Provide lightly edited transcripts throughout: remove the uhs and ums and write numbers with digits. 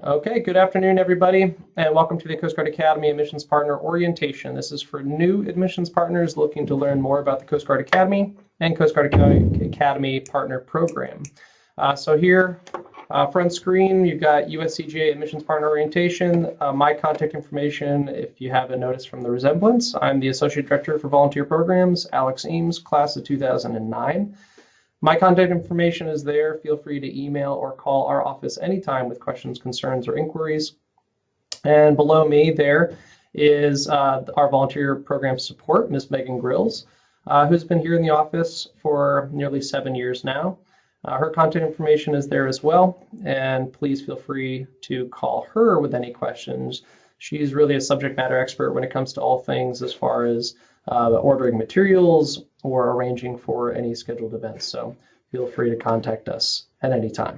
Okay, good afternoon, everybody, and welcome to the Coast Guard Academy Admissions Partner Orientation. This is for new admissions partners looking to learn more about the Coast Guard Academy and Coast Guard Academy Partner Program. So here, front screen, you've got USCGA Admissions Partner Orientation. My contact information, if you haven't noticed from the resemblance, I'm the Associate Director for Volunteer Programs, Alex Eames, class of 2009. My contact information is there. Feel free to email or call our office anytime with questions, concerns, or inquiries. And below me there is our volunteer program support, Ms. Megan Grills, who's been here in the office for nearly 7 years now. Her contact information is there as well, and please feel free to call her with any questions. She's really a subject matter expert when it comes to all things as far as ordering materials or arranging for any scheduled events. So feel free to contact us at any time.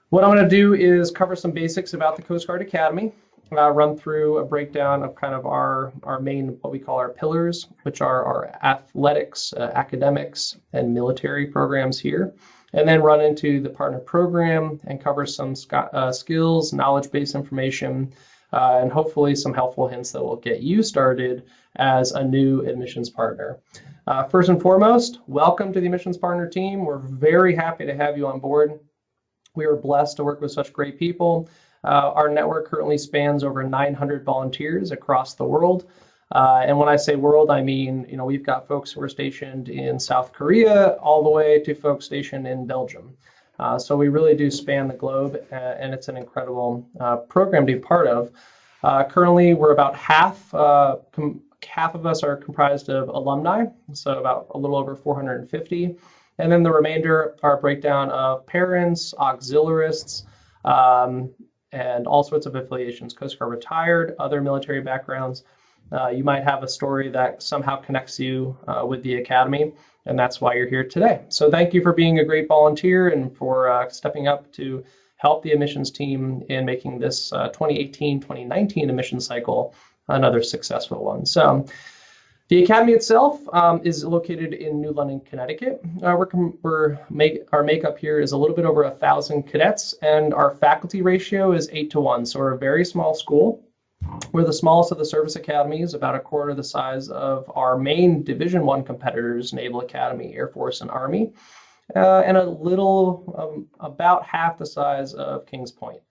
What I'm going to do is cover some basics about the Coast Guard Academy, run through a breakdown of kind of our main, what we call our pillars, which are our athletics, academics, and military programs here, and then run into the partner program and cover some skills, knowledge-based information, and hopefully some helpful hints that will get you started as a new admissions partner. First and foremost, welcome to the admissions partner team. We're very happy to have you on board. We are blessed to work with such great people. Our network currently spans over 900 volunteers across the world. And when I say world, I mean, we've got folks who are stationed in South Korea all the way to folks stationed in Belgium. So we really do span the globe, and it's an incredible program to be part of. Currently, we're about half of us are comprised of alumni, so about a little over 450. And then the remainder are a breakdown of parents, auxiliarists, and all sorts of affiliations, Coast Guard retired, other military backgrounds. You might have a story that somehow connects you with the Academy, and that's why you're here today. So thank you for being a great volunteer and for stepping up to help the admissions team in making this 2018-2019 admissions cycle another successful one. So the Academy itself is located in New London, Connecticut. Our makeup here is a little bit over 1,000 cadets, and our faculty ratio is 8-to-1. So we're a very small school. We're the smallest of the service academies, about a quarter the size of our main Division I competitors, Naval Academy, Air Force, and Army, and a little, about half the size of Kings Point,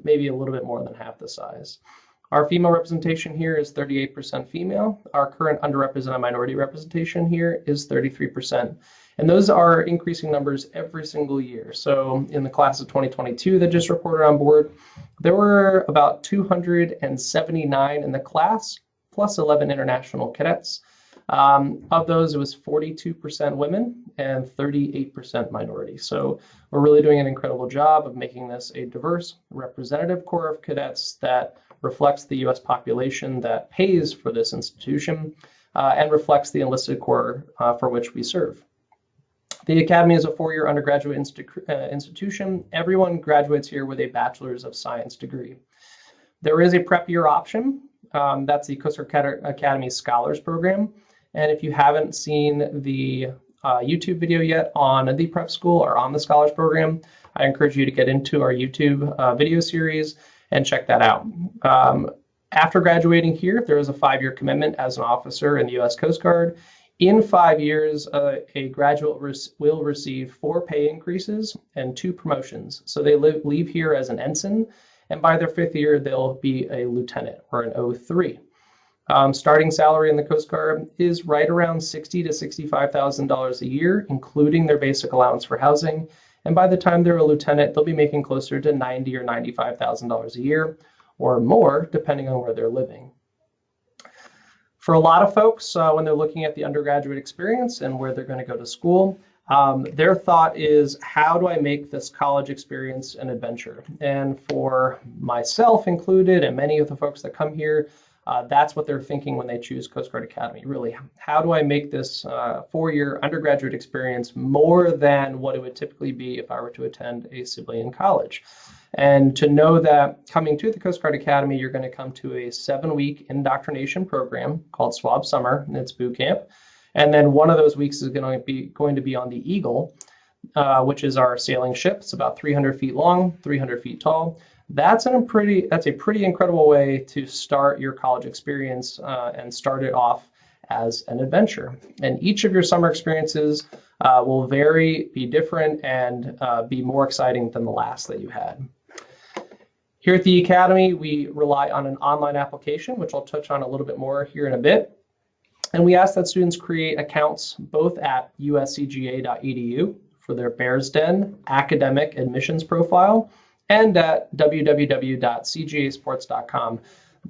maybe a little bit more than half the size. Our female representation here is 38% female. Our current underrepresented minority representation here is 33%. And those are increasing numbers every single year. So in the class of 2022 that just reported on board, there were about 279 in the class, plus 11 international cadets. Of those, it was 42% women and 38% minority. So we're really doing an incredible job of making this a diverse, representative corps of cadets that reflects the U.S. population that pays for this institution and reflects the enlisted corps for which we serve. The Academy is a 4-year undergraduate institution. Everyone graduates here with a Bachelor's of Science degree. There is a prep year option. That's the Coast Guard Academy Scholars Program. And if you haven't seen the YouTube video yet on the prep school or on the Scholars Program, I encourage you to get into our YouTube video series and check that out. After graduating here, there is a 5-year commitment as an officer in the U.S. Coast Guard. In 5 years, a graduate will receive 4 pay increases and 2 promotions. So they leave here as an ensign, and by their 5th year, they'll be a lieutenant or an O3. Starting salary in the Coast Guard is right around $60,000 to $65,000 a year, including their basic allowance for housing. And by the time they're a lieutenant, they'll be making closer to $90,000 or $95,000 a year or more, depending on where they're living. For a lot of folks, when they're looking at the undergraduate experience and where they're going to go to school, their thought is, how do I make this college experience an adventure? And for myself included, and many of the folks that come here, that's what they're thinking when they choose Coast Guard Academy. Really, how do I make this 4-year undergraduate experience more than what it would typically be if I were to attend a civilian college? And to know that coming to the Coast Guard Academy, you're going to come to a 7-week indoctrination program called SWAB Summer, and it's boot camp. And then one of those weeks is going to be on the Eagle. which is our sailing ship. It's about 300 feet long, 300 feet tall. That's a pretty incredible way to start your college experience and start it off as an adventure. And each of your summer experiences will be different, and be more exciting than the last that you had. Here at the Academy, we rely on an online application, which I'll touch on a little bit more here in a bit. And we ask that students create accounts both at uscga.edu for their Bears Den academic admissions profile and at www.cgasports.com.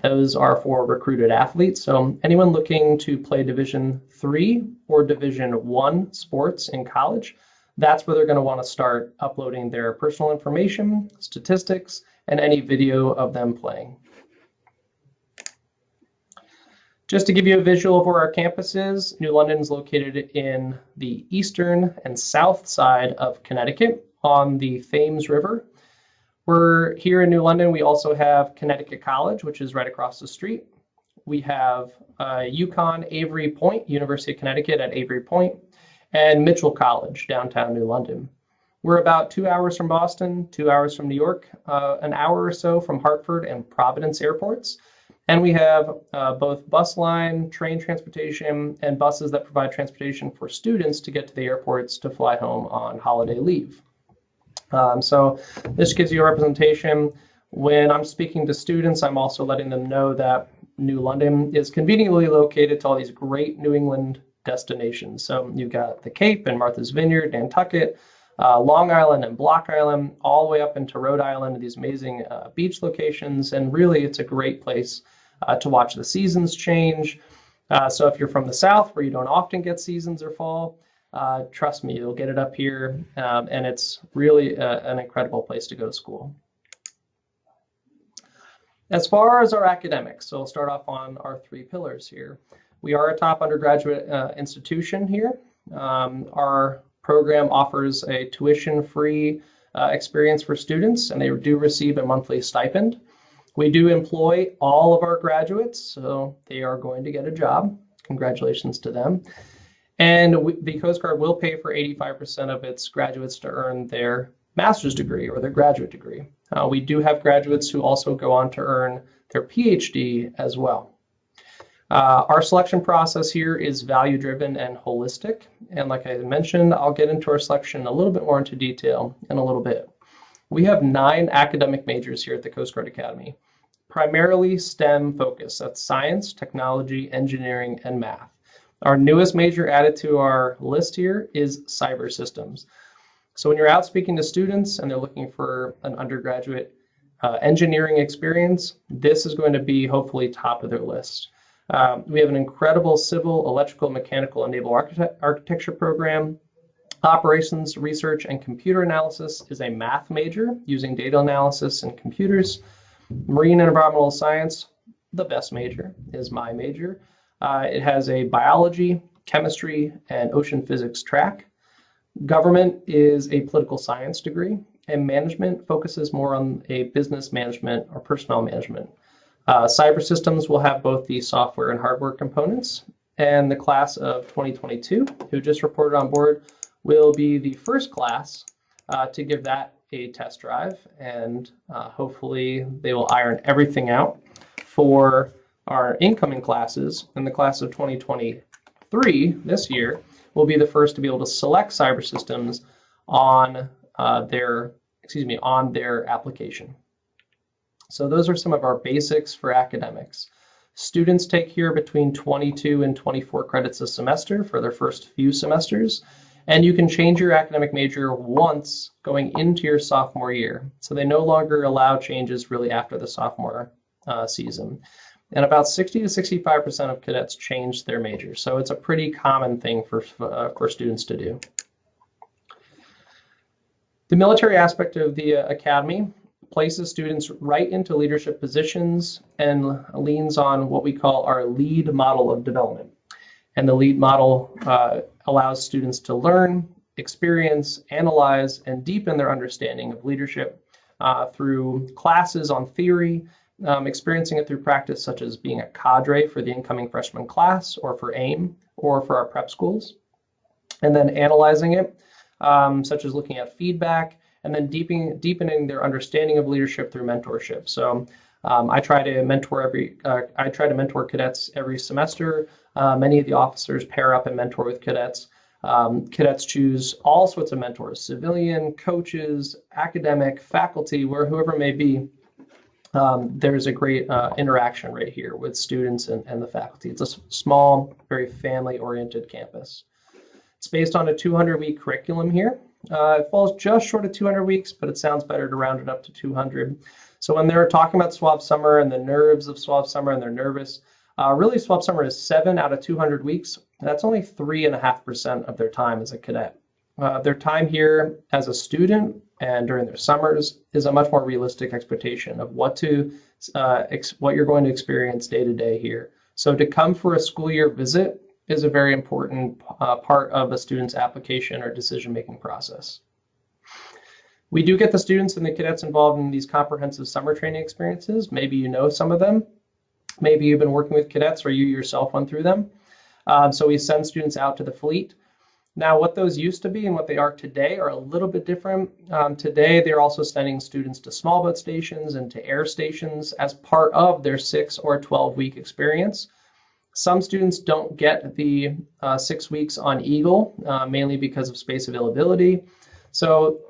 Those are for recruited athletes. So anyone looking to play Division III or Division I sports in college, that's where they're going to want to start uploading their personal information, statistics, and any video of them playing. Just to give you a visual of where our campus is, New London is located in the eastern and south side of Connecticut on the Thames River. We're here in New London. We also have Connecticut College, which is right across the street. We have UConn Avery Point, University of Connecticut at Avery Point, and Mitchell College, downtown New London. We're about 2 hours from Boston, 2 hours from New York, an hour or so from Hartford and Providence airports. And we have both bus line, train transportation, and buses that provide transportation for students to get to the airports to fly home on holiday leave. So this gives you a representation. When I'm speaking to students, I'm also letting them know that New London is conveniently located to all these great New England destinations. So you've got the Cape and Martha's Vineyard, Nantucket, Long Island and Block Island, all the way up into Rhode Island, these amazing beach locations. And really, it's a great place to watch the seasons change. So if you're from the South, where you don't often get seasons or fall, trust me, you'll get it up here, and it's really an incredible place to go to school. As far as our academics, so we'll start off on our 3 pillars here. We are a top undergraduate institution here. Our program offers a tuition-free experience for students, and they do receive a monthly stipend. We do employ all of our graduates, so they are going to get a job. Congratulations to them. And the Coast Guard will pay for 85% of its graduates to earn their master's degree or their graduate degree. We do have graduates who also go on to earn their PhD as well. Our selection process here is value-driven and holistic. And like I mentioned, I'll get into our selection a little bit more into detail in a little bit. We have 9 academic majors here at the Coast Guard Academy, primarily STEM focused. That's science, technology, engineering, and math. Our newest major added to our list here is cyber systems. So when you're out speaking to students and they're looking for an undergraduate engineering experience, this is going to be hopefully top of their list. We have an incredible civil, electrical, mechanical, and naval architecture program. Operations, research, and computer analysis is a math major using data analysis and computers. Marine and environmental science, the best major, is my major. It has a biology, chemistry, and ocean physics track. Government is a political science degree, and management focuses more on a business management or personnel management. Cyber systems will have both the software and hardware components, and the class of 2022, who just reported on board, will be the first class to give that a test drive, and hopefully they will iron everything out for our incoming classes. In the class of 2023 this year will be the first to be able to select cyber systems on their application. So those are some of our basics for academics. Students take here between 22 and 24 credits a semester for their first few semesters, and you can change your academic major once going into your sophomore year. So they no longer allow changes really after the sophomore season. And about 60 to 65% of cadets change their major. So it's a pretty common thing for students to do. The military aspect of the academy places students right into leadership positions and leans on what we call our lead model of development. And the lead model allows students to learn, experience, analyze, and deepen their understanding of leadership through classes on theory, experiencing it through practice, such as being a cadre for the incoming freshman class or for AIM or for our prep schools, and then analyzing it such as looking at feedback, and then deepening their understanding of leadership through mentorship. So I try to mentor cadets every semester. Many of the officers pair up and mentor with cadets. Cadets choose all sorts of mentors: civilian, coaches, academic, faculty, whoever it may be. There's a great interaction right here with students and the faculty. It's a small, very family-oriented campus. It's based on a 200-week curriculum here. It falls just short of 200 weeks, but it sounds better to round it up to 200. So when they're talking about SWAB Summer and the nerves of SWAB Summer and they're nervous, really SWAB Summer is 7 out of 200 weeks. That's only 3.5% of their time as a cadet. Their time here as a student and during their summers is a much more realistic expectation of what you're going to experience day to day here. So to come for a school year visit is a very important part of a student's application or decision-making process. We do get the students and the cadets involved in these comprehensive summer training experiences. Maybe you know some of them. Maybe you've been working with cadets or you yourself went through them. So we send students out to the fleet. Now, what those used to be and what they are today are a little bit different. Today, they're also sending students to small boat stations and to air stations as part of their 6 or 12-week experience. Some students don't get the 6 weeks on Eagle, mainly because of space availability. So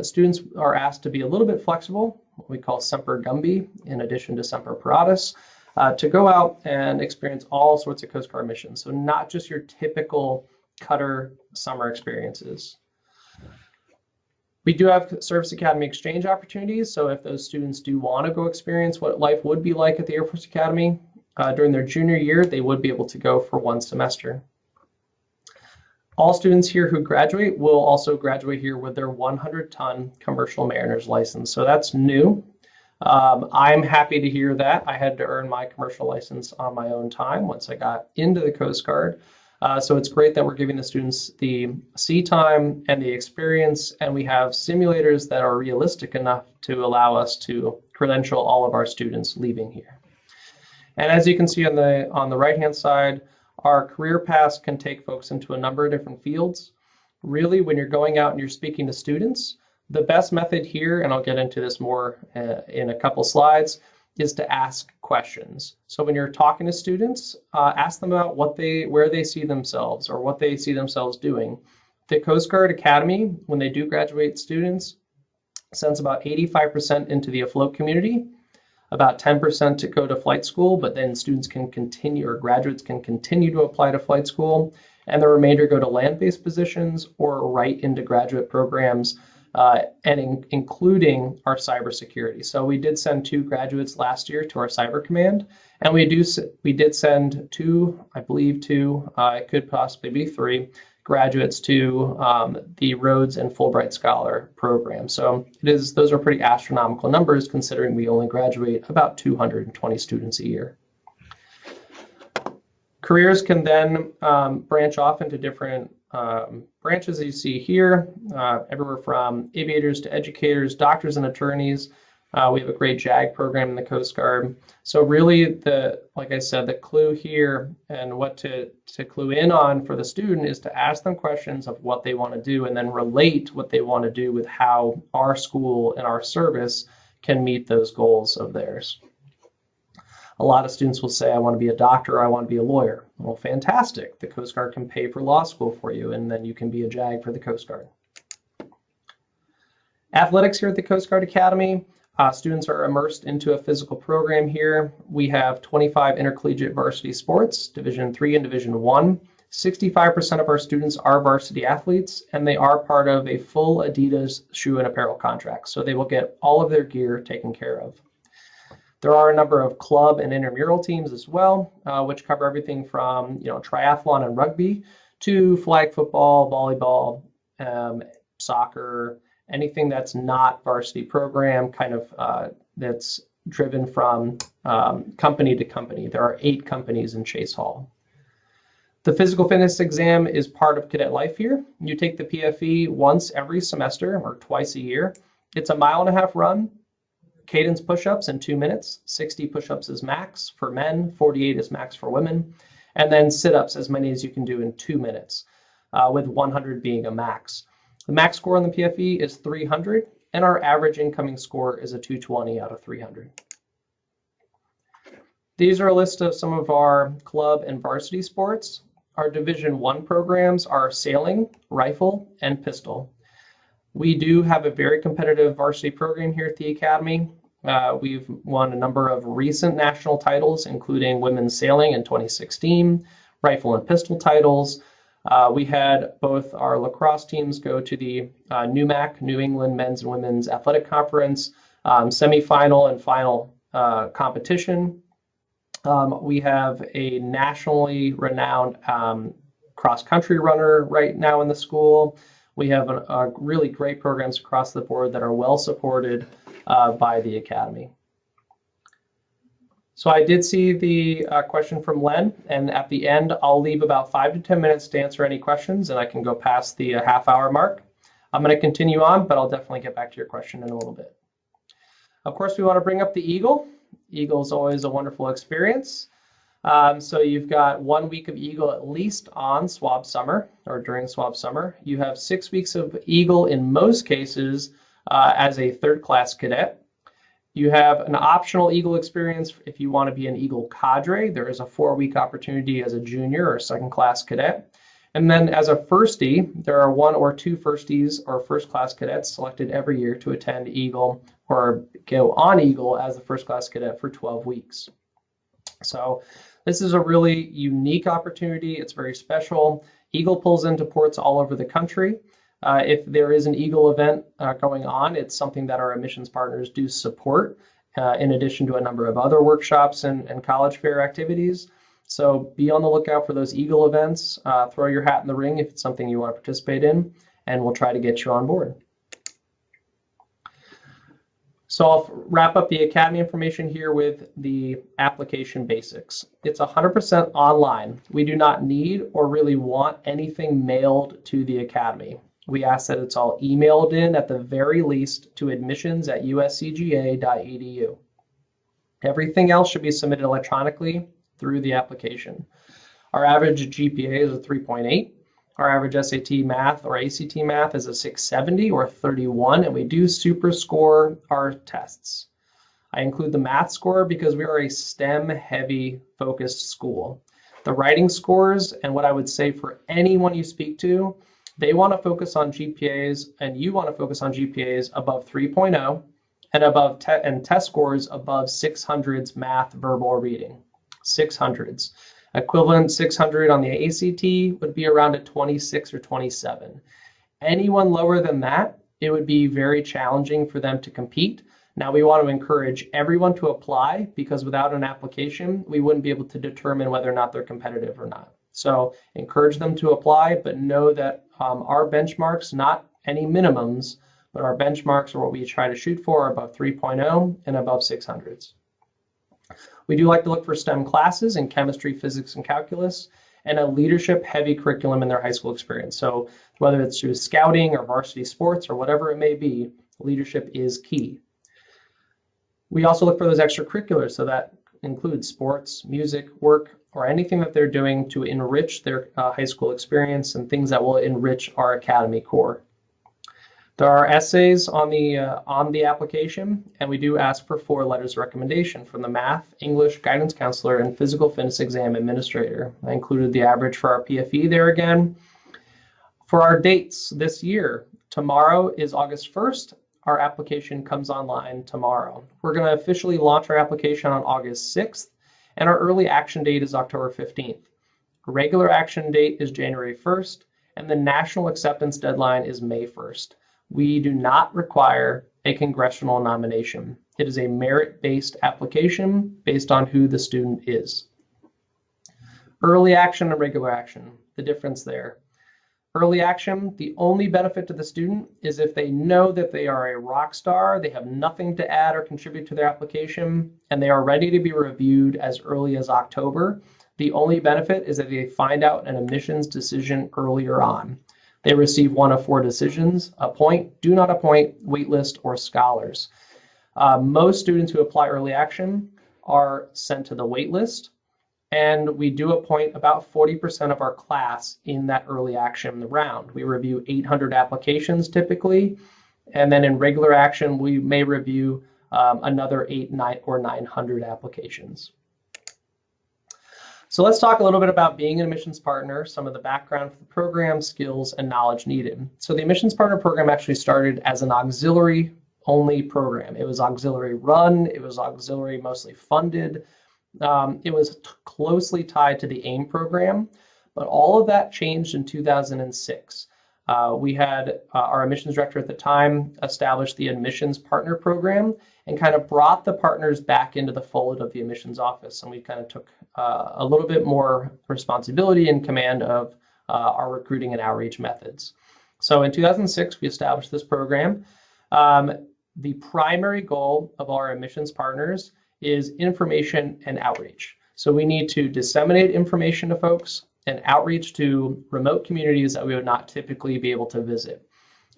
students are asked to be a little bit flexible, what we call Semper Gumby, in addition to Semper Paratus, to go out and experience all sorts of Coast Guard missions. So not just your typical cutter summer experiences. We do have Service Academy exchange opportunities. So if those students do want to go experience what life would be like at the Air Force Academy during their junior year, they would be able to go for 1 semester. All students here who graduate will also graduate here with their 100-ton commercial mariner's license. So that's new. I'm happy to hear that. I had to earn my commercial license on my own time once I got into the Coast Guard. So it's great that we're giving the students the sea time and the experience, and we have simulators that are realistic enough to allow us to credential all of our students leaving here. And as you can see on the right-hand side, our career paths can take folks into a number of different fields. Really, when you're going out and you're speaking to students, the best method here, and I'll get into this more in a couple slides, is to ask questions. So when you're talking to students, ask them about where they see themselves or what they see themselves doing. The Coast Guard Academy, when they do graduate students, sends about 85% into the afloat community, about 10% to go to flight school, but then students can continue, or graduates can continue to apply to flight school, and the remainder go to land-based positions or right into graduate programs, including our cybersecurity. So we did send 2 graduates last year to our cyber command, and we did send 2, I believe 2, it could possibly be 3 graduates to the Rhodes and Fulbright Scholar program. So those are pretty astronomical numbers considering we only graduate about 220 students a year. Careers can then branch off into different branches, as you see here, everywhere from aviators to educators, doctors and attorneys. We have a great JAG program in the Coast Guard. So really, like I said, the clue here and what to clue in on for the student is to ask them questions of what they want to do and then relate what they want to do with how our school and our service can meet those goals of theirs. A lot of students will say, I want to be a doctor, or I want to be a lawyer. Well, fantastic. The Coast Guard can pay for law school for you, and then you can be a JAG for the Coast Guard. Athletics here at the Coast Guard Academy. Students are immersed into a physical program here. We have 25 intercollegiate varsity sports, Division III and Division I. 65% of our students are varsity athletes, and they are part of a full Adidas shoe and apparel contract. So they will get all of their gear taken care of. There are a number of club and intramural teams as well, which cover everything from triathlon and rugby to flag football, volleyball, soccer, anything that's not varsity program, kind of that's driven from company to company. There are 8 companies in Chase Hall. The physical fitness exam is part of cadet life here. You take the PFE once every semester or twice a year. It's a 1.5 mile run, cadence push-ups in 2 minutes. 60 push-ups is max for men, 48 is max for women, and then sit-ups as many as you can do in 2 minutes, with 100 being a max. The max score on the PFE is 300, and our average incoming score is a 220 out of 300. These are a list of some of our club and varsity sports. Our Division I programs are sailing, rifle, and pistol. We do have a very competitive varsity program here at the Academy. We've won a number of recent national titles, including women's sailing in 2016, rifle and pistol titles. We had both our lacrosse teams go to the NEWMAC, New England Men's and Women's Athletic Conference, semifinal and final competition. We have a nationally renowned cross-country runner right now in the school. We have really great programs across the board that are well supported by the Academy. So I did see the question from Len, and at the end, I'll leave about 5 to 10 minutes to answer any questions, and I can go past the half-hour mark. I'm going to continue on, but I'll definitely get back to your question in a little bit. Of course, we want to bring up the Eagle. Eagle is always a wonderful experience. So you've got 1 week of Eagle at least on SWAB summer, or during SWAB summer. You have 6 weeks of Eagle in most cases as a third-class cadet. You have an optional Eagle experience if you want to be an Eagle cadre. There is a 4-week opportunity as a junior or second-class cadet. And then as a firstie, there are 1 or 2 firsties or first-class cadets selected every year to attend Eagle or go on Eagle as a first-class cadet for 12 weeks. So this is a really unique opportunity. It's very special. Eagle pulls into ports all over the country. If there is an Eagle event going on, it's something that our admissions partners do support, in addition to a number of other workshops and college fair activities. So be on the lookout for those Eagle events. Throw your hat in the ring if it's something you want to participate in, and we'll try to get you on board. So I'll wrap up the Academy information here with the application basics. It's 100% online. We do not need or really want anything mailed to the Academy. We ask that it's all emailed in at the very least to admissions@uscga.edu. Everything else should be submitted electronically through the application. Our average GPA is a 3.8. Our average SAT math or ACT math is a 670 or 31, and we do super score our tests. I include the math score because we are a STEM-heavy focused school. The writing scores, and what I would say for anyone you speak to, they want to focus on GPAs, and you want to focus on GPAs above 3.0 and above and test scores above 600s math, verbal, or reading. 600s. Equivalent 600 on the ACT would be around a 26 or 27. Anyone lower than that, it would be very challenging for them to compete. Now we want to encourage everyone to apply because without an application, we wouldn't be able to determine whether or not they're competitive or not. So encourage them to apply, but know that our benchmarks, not any minimums, but our benchmarks are what we try to shoot for above 3.0 and above 600s. We do like to look for STEM classes in chemistry, physics, and calculus, and a leadership-heavy curriculum in their high school experience. So whether it's through scouting or varsity sports or whatever it may be, leadership is key. We also look for those extracurriculars, so that includes sports, music, work, or anything that they're doing to enrich their high school experience and things that will enrich our academy core. There are essays on the application, and we do ask for 4 letters of recommendation from the math, English, guidance counselor, and physical fitness exam administrator. I included the average for our PFE there again. For our dates this year, tomorrow is August 1st. Our application comes online tomorrow. We're going to officially launch our application on August 6th, and our early action date is October 15th. Regular action date is January 1st, and the national acceptance deadline is May 1st. We do not require a congressional nomination. It is a merit-based application based on who the student is. Early action and regular action, the difference there. Early action, the only benefit to the student is if they know that they are a rock star, they have nothing to add or contribute to their application, and they are ready to be reviewed as early as October. The only benefit is that they find out an admissions decision earlier on. They receive 1 of 4 decisions: appoint, do not appoint, waitlist, or scholars. Most students who apply early action are sent to the waitlist, And we do appoint about 40% of our class in that early action round. We review 800 applications typically, and then in regular action, we may review another 800 or 900 applications. So let's talk a little bit about being an admissions partner, some of the background for the program, skills, and knowledge needed. So the admissions partner program actually started as an auxiliary only program. It was auxiliary run, it was auxiliary mostly funded. It was closely tied to the AIM program, but all of that changed in 2006. We had our admissions director at the time establish the admissions partner program and kind of brought the partners back into the fold of the admissions office. And we kind of took a little bit more responsibility and command of our recruiting and outreach methods. So in 2006, we established this program. The primary goal of our admissions partners is information and outreach. So we need to disseminate information to folks and outreach to remote communities that we would not typically be able to visit.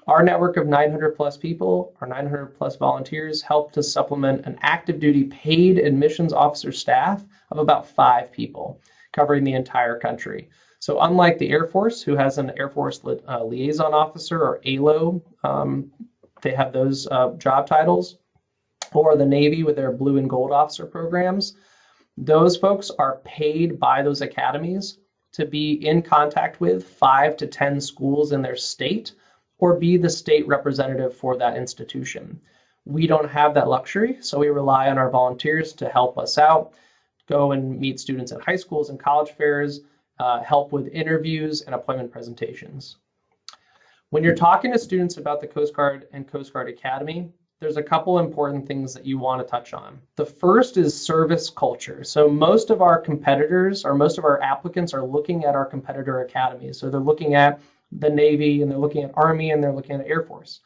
Our network of 900 plus people, our 900 plus volunteers, help to supplement an active duty paid admissions officer staff of about 5 people covering the entire country. So unlike the Air Force, who has an Air Force liaison officer or ALO, they have those job titles, or the Navy with their blue and gold officer programs, those folks are paid by those academies to be in contact with 5 to 10 schools in their state or be the state representative for that institution. We don't have that luxury, so we rely on our volunteers to help us out, go and meet students at high schools and college fairs, help with interviews and appointment presentations. When you're talking to students about the Coast Guard and Coast Guard Academy, there's a couple important things that you want to touch on. The first is service culture. So most of our competitors or most of our applicants are looking at our competitor academies. So they're looking at the Navy and they're looking at Army and they're looking at Air Force.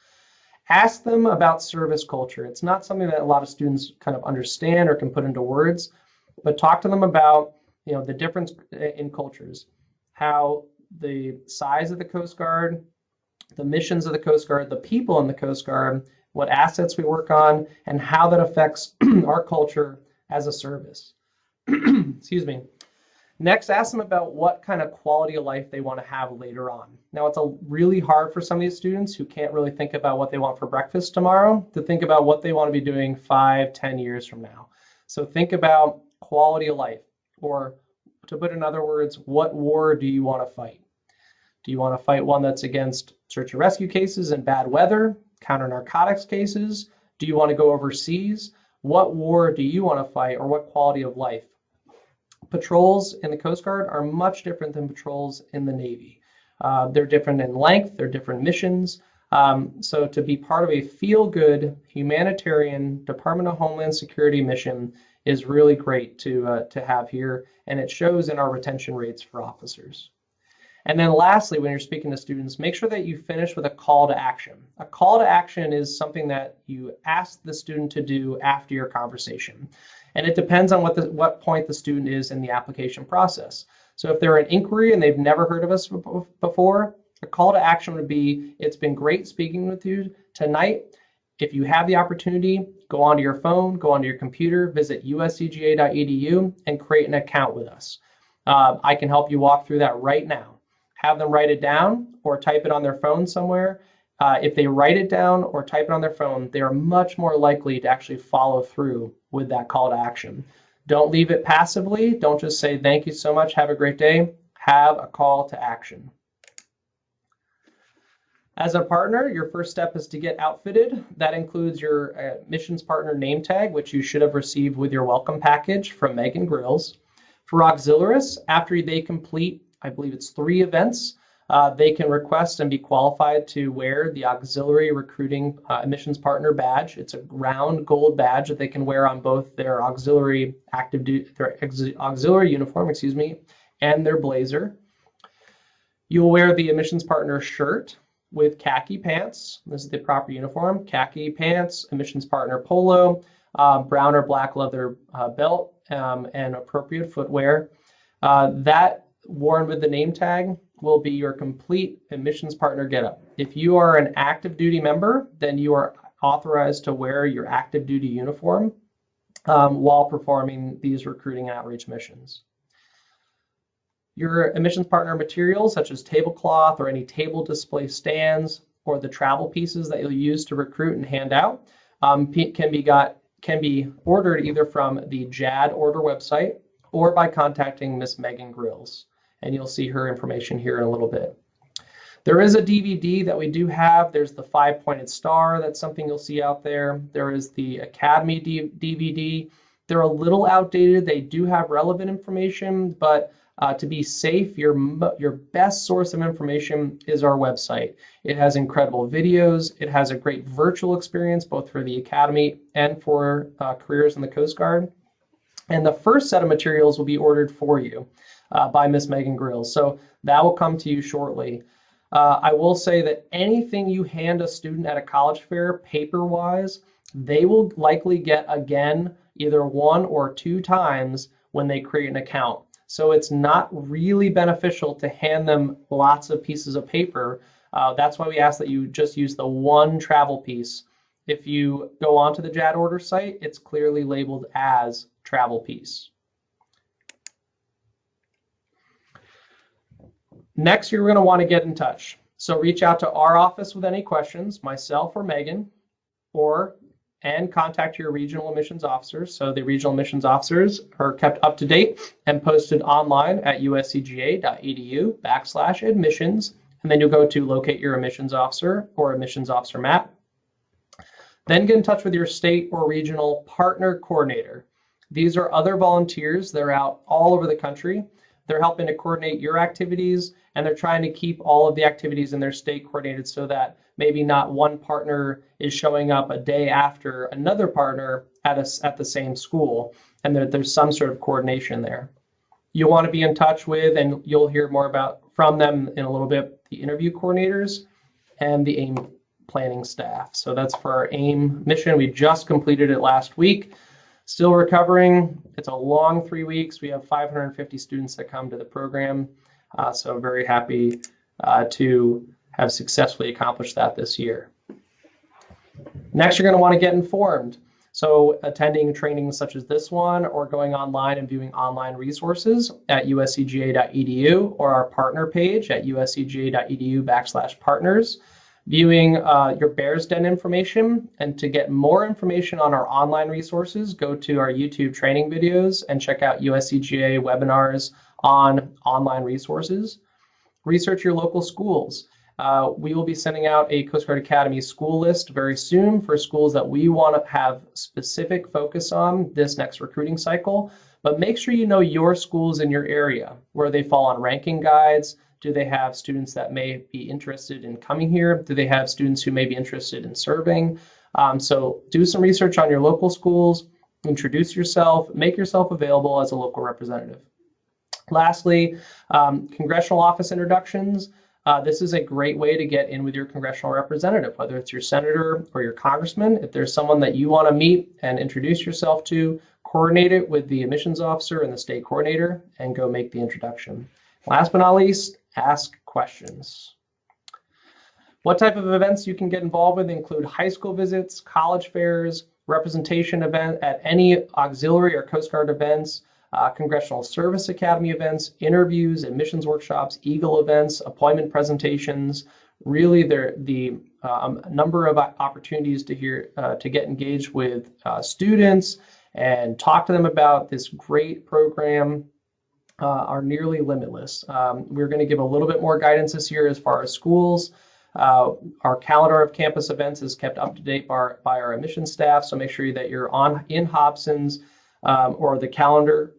Ask them about service culture. It's not something that a lot of students kind of understand or can put into words, but talk to them about, you know, the difference in cultures, how the size of the Coast Guard, the missions of the Coast Guard, the people in the Coast Guard, what assets we work on, and how that affects our culture as a service. Excuse me. Next, ask them about what kind of quality of life they want to have later on. Now, it's really hard for some of these students who can't really think about what they want for breakfast tomorrow to think about what they want to be doing 5, 10 years from now. So think about quality of life, or to put in other words, what war do you want to fight? Do you want to fight one that's against search and rescue cases and bad weather, counter narcotics cases? Do you want to go overseas? What war do you want to fight, or what quality of life? Patrols in the Coast Guard are much different than patrols in the Navy. They're different in length, they're different missions. So to be part of a feel-good humanitarian Department of Homeland Security mission is really great to have here, and it shows in our retention rates for officers. And then lastly, when you're speaking to students, make sure that you finish with a call to action. A call to action is something that you ask the student to do after your conversation. And it depends on what point the student is in the application process. So if they're an inquiry and they've never heard of us before, a call to action would be, it's been great speaking with you tonight. If you have the opportunity, go onto your phone, go onto your computer, visit uscga.edu and create an account with us. I can help you walk through that right now. Have them write it down or type it on their phone somewhere. If they write it down or type it on their phone, they are much more likely to actually follow through with that call to action. Don't leave it passively. Don't just say, thank you so much, have a great day. Have a call to action. As a partner, your first step is to get outfitted. That includes your admissions partner name tag, which you should have received with your welcome package from Megan Grills. For auxiliaries, after they complete, I believe it's 3 events, they can request and be qualified to wear the auxiliary recruiting admissions partner badge. It's a round gold badge that they can wear on both their auxiliary auxiliary uniform, and their blazer. You'll wear the admissions partner shirt with khaki pants. This is the proper uniform: khaki pants, admissions partner polo, brown or black leather belt, and appropriate footwear. That worn with the name tag will be your complete admissions partner getup. If you are an active duty member, then you are authorized to wear your active duty uniform while performing these recruiting and outreach missions. Your admissions partner materials, such as tablecloth or any table display stands or the travel pieces that you'll use to recruit and hand out, can be ordered either from the JAD order website or by contacting Miss Megan Grills. And you'll see her information here in a little bit. There is a DVD that we do have. There's the 5-pointed star. That's something you'll see out there. There is the Academy DVD. They're a little outdated. They do have relevant information, but to be safe, your best source of information is our website. It has incredible videos. It has a great virtual experience, both for the Academy and for careers in the Coast Guard. And the first set of materials will be ordered for you by Miss Megan Grills. So that will come to you shortly. I will say that anything you hand a student at a college fair, paper-wise, they will likely get again either 1 or 2 times when they create an account. So it's not really beneficial to hand them lots of pieces of paper. That's why we ask that you just use the one travel piece. If you go onto the JAD order site, it's clearly labeled as travel piece. Next, you're going to want to get in touch. So reach out to our office with any questions, myself or Megan, and contact your regional admissions officers. So the regional admissions officers are kept up to date and posted online at uscga.edu/admissions. And then you'll go to locate your admissions officer or admissions officer map. Then get in touch with your state or regional partner coordinator. These are other volunteers. They're out all over the country. They're helping to coordinate your activities, and they're trying to keep all of the activities in their state coordinated so that maybe not one partner is showing up a day after another partner at the same school, and there's some sort of coordination there. You'll want to be in touch with, and you'll hear more from them in a little bit, the interview coordinators and the AIM planning staff. So that's for our AIM mission. We just completed it last week. Still recovering. It's a long 3 weeks. We have 550 students that come to the program. So very happy to have successfully accomplished that this year. Next, you're going to want to get informed. So attending trainings such as this one, or going online and viewing online resources at uscga.edu or our partner page at uscga.edu/partners. Viewing your Bears Den information, and to get more information on our online resources, go to our YouTube training videos and check out USCGA webinars on online resources. Research your local schools. We will be sending out a Coast Guard Academy school list very soon for schools that we want to have specific focus on this next recruiting cycle. But make sure you know your schools in your area, where they fall on ranking guides. Do they have students that may be interested in coming here? Do they have students who may be interested in serving? So do some research on your local schools, introduce yourself, make yourself available as a local representative. Lastly, congressional office introductions. This is a great way to get in with your congressional representative, whether it's your senator or your congressman. If there's someone that you want to meet and introduce yourself to, coordinate it with the admissions officer and the state coordinator and go make the introduction. Last but not least, ask questions. What type of events you can get involved with include high school visits, college fairs, representation event at any auxiliary or Coast Guard events, Congressional Service Academy events, interviews, admissions workshops, Eagle events, appointment presentations. Really, the number of opportunities to get engaged with students and talk to them about this great program are nearly limitless. We're going to give a little bit more guidance this year as far as schools. Our calendar of campus events is kept up to date by our admissions staff, so make sure that you're in Hobson's or the calendar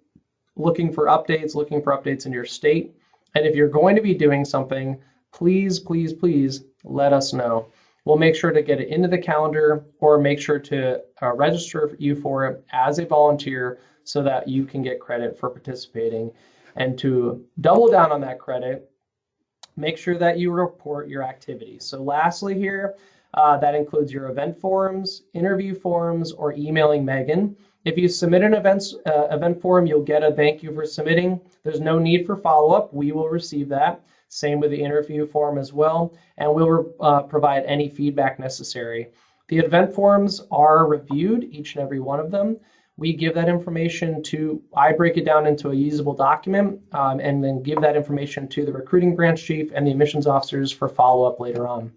looking for updates in your state. And if you're going to be doing something, please, please, please let us know. We'll make sure to get it into the calendar or make sure to register you for it as a volunteer so that you can get credit for participating. And to double down on that credit, make sure that you report your activities. So lastly here, that includes your event forms, interview forms, or emailing Megan. If you submit an event form, you'll get a thank you for submitting. There's no need for follow-up. We will receive that. Same with the interview form as well, and we'll provide any feedback necessary. The event forms are reviewed, each and every one of them. we give that information I break it down into a usable document and then give that information to the recruiting branch chief and the admissions officers for follow-up later on.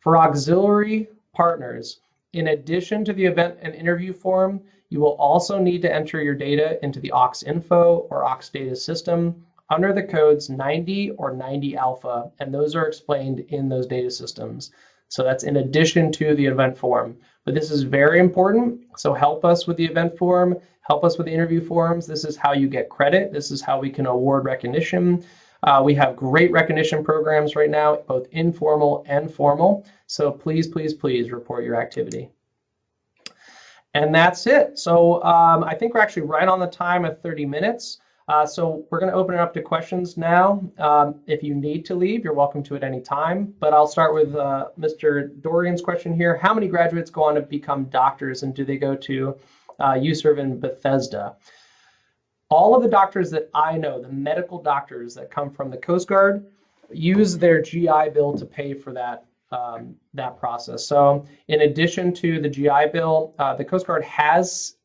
For auxiliary partners, in addition to the event and interview form, you will also need to enter your data into the AUX-Info or AUX data system under the codes 90 or 90 alpha, and those are explained in those data systems. So that's in addition to the event form. But this is very important, so help us with the event form, help us with the interview forms. This is how you get credit. This is how we can award recognition. We have great recognition programs right now, both informal and formal. So please, please, please report your activity. And that's it. So I think we're actually right on the time of 30 minutes. So we're going to open it up to questions now. If you need to leave, you're welcome to at any time. But I'll start with Mr. Dorian's question here. How many graduates go on to become doctors, and do they go to USERV in Bethesda? All of the doctors that I know, the medical doctors that come from the Coast Guard, use their GI Bill to pay for that process. So in addition to the GI Bill, the Coast Guard has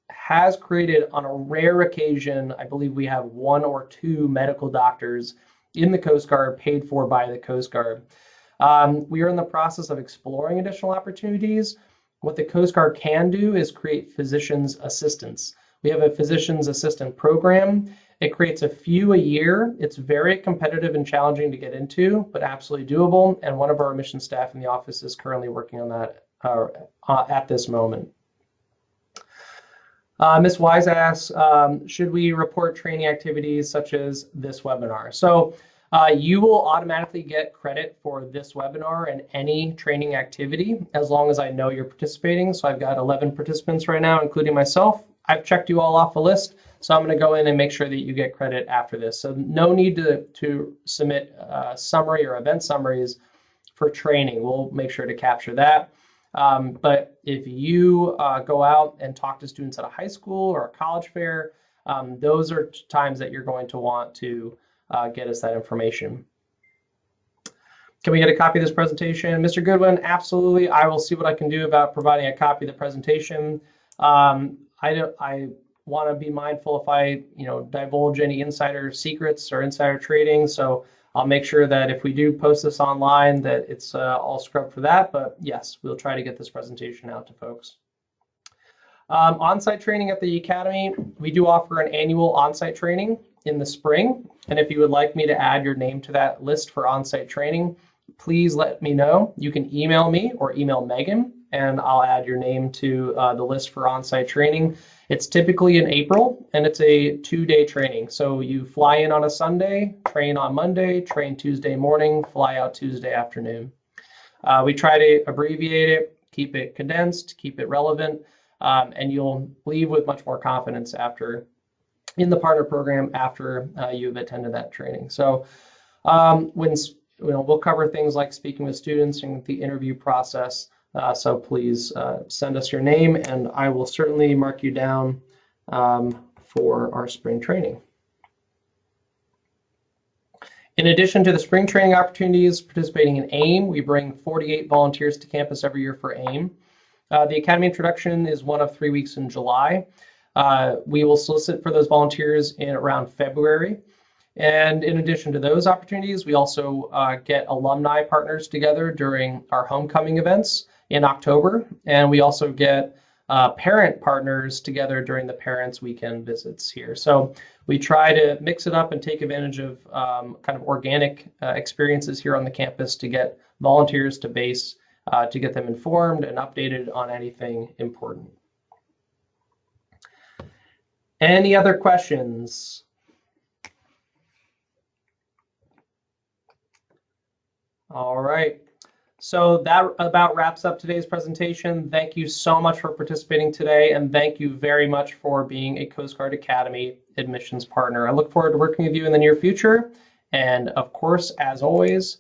created, on a rare occasion, I believe we have 1 or 2 medical doctors in the Coast Guard paid for by the Coast Guard. We are in the process of exploring additional opportunities. What the Coast Guard can do is create physician's assistants. We have a physician's assistant program. It creates a few a year. It's very competitive and challenging to get into, but absolutely doable. And one of our admissions staff in the office is currently working on that at this moment. Ms. Wise asks, should we report training activities such as this webinar? So you will automatically get credit for this webinar and any training activity as long as I know you're participating. So I've got 11 participants right now, including myself. I've checked you all off the list, so I'm going to go in and make sure that you get credit after this. So no need to submit summary or event summaries for training. We'll make sure to capture that. But if you go out and talk to students at a high school or a college fair, those are times that you're going to want to get us that information. Can we get a copy of this presentation? Mr. Goodwin, absolutely. I will see what I can do about providing a copy of the presentation. I want to be mindful if I divulge any insider secrets or insider trading. So I'll make sure that if we do post this online that it's all scrubbed for that. But yes, we'll try to get this presentation out to folks. On-site training at the Academy, we do offer an annual on-site training in the spring. And if you would like me to add your name to that list for on-site training, please let me know. You can email me or email Megan, and I'll add your name to the list for on-site training. It's typically in April, and it's a 2-day training. So you fly in on a Sunday, train on Monday, train Tuesday morning, fly out Tuesday afternoon. We try to abbreviate it, keep it condensed, keep it relevant, and you'll leave with much more confidence in the partner program after you've attended that training. So we'll cover things like speaking with students and the interview process. So please send us your name, and I will certainly mark you down for our spring training. In addition to the spring training opportunities participating in AIM, we bring 48 volunteers to campus every year for AIM. The Academy introduction is one of 3 weeks in July. We will solicit for those volunteers in around February. And in addition to those opportunities, we also get alumni partners together during our homecoming events in October. And we also get parent partners together during the Parents Weekend visits here. So we try to mix it up and take advantage of kind of organic experiences here on the campus to get volunteers to base, to get them informed and updated on anything important. Any other questions? All right. So that about wraps up today's presentation. Thank you so much for participating today, and thank you very much for being a Coast Guard Academy admissions partner. I look forward to working with you in the near future. And of course, as always,